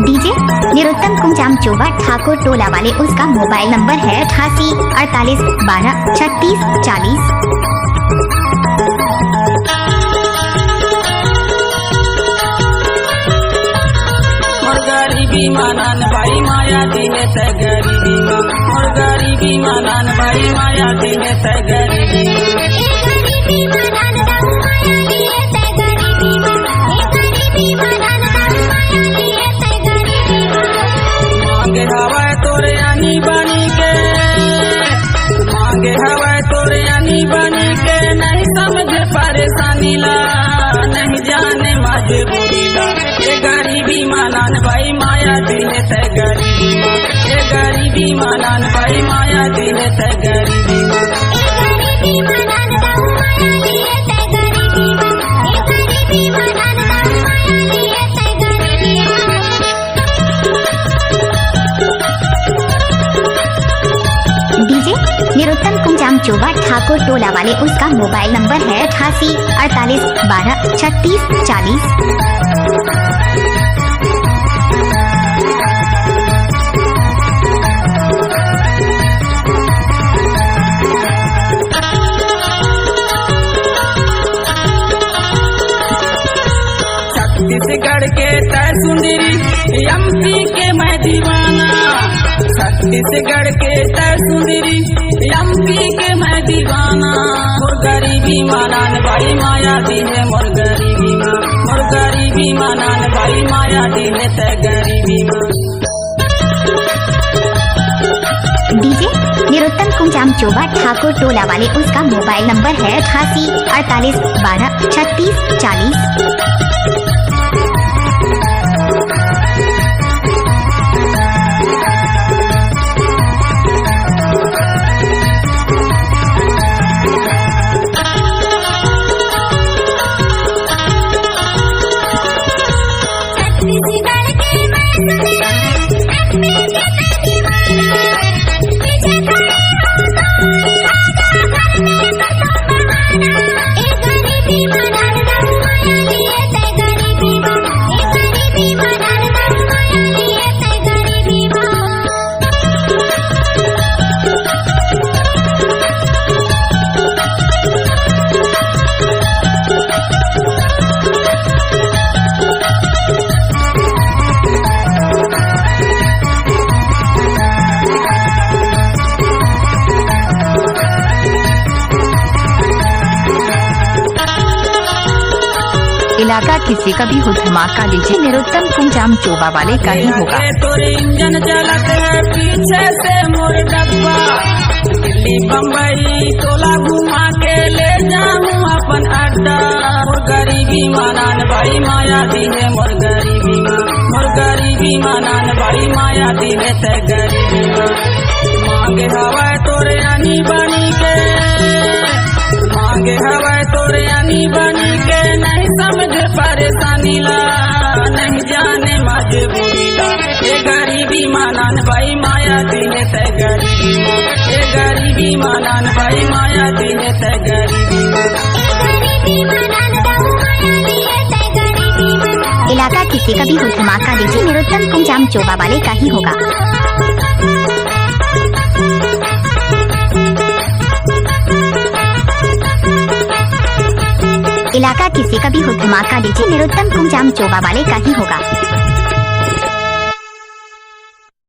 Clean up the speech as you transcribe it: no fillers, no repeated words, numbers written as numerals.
DJ निरुत्तम Kunjam चोबा ठाकुर टोला वाले, उसका मोबाइल नंबर है 88 48 12 36 40। गरीबी मानान भाई माया दीने से गरीबी और गरीबी मानान भाई माया दीने से गरीबी मांगे हवा तोरे आनी बनी के, मांगे हवा तोरे आनी बनी के, नहीं समझे परेशानी ला, नहीं जाने मजबूरी ला। ये गरीबी मानान भाई माया दीने से गरीबी, ये गरीबी मानान भाई माया दीने से गरीबी। डीजे निरुत्तम कुंजाम चोबा ठाकुर टोला वाले, उसका मोबाइल नंबर है 88 48 12 36 40। छत्तीसगढ़ के तय सुंदरी एमपी के मैं दीवाना, छत्तीसगढ़ के तय सुंदरी एमपी के मैं दीवाना। मोर गरीबी मानान भाई माया दीने, मोर गरीबी माँ, मोर गरीबी मानान भाई माया दीने से गरीबी माँ। डीजे निरुत्तम कुंजाम चोबा ठाकुर टोला वाले, उसका मोबाइल नंबर है 88 48 12 36 40। इलाका किसी का भी हो धमाका, डीजे निरुत्तम कुंजाम चोबा वाले का ही होगा। तोरे इंजन चलत है पीछे से मोर डब्बा, दिल्ली बम्बई टोला घुमा के ले जाऊं अपन अड्डा। मोर गरीबी मानान भाई माया दीने, मोर गरीबी माँ, मोर गरीबी मानान भाई माया दीने से गरीबी माँ। मांगे हवा तोरे आनी बनी के, मांगे हवा तोरे आनी बनी के, नहीं समझे परेशानी ला, नहीं जाने मजबूरी ला। ये गरीबी मानान भाई माया दीने से गरीबी, ये गरीबी मानान भाई माया दीने से गरीबी। इलाका किसी का भी हो धमाका, डीजे निरुत्तम कुंजाम चोबा वाले का ही होगा। इलाका किसी का भी हो धमाका, डीजे निरुत्तम कुंजाम चोबा वाले का ही होगा।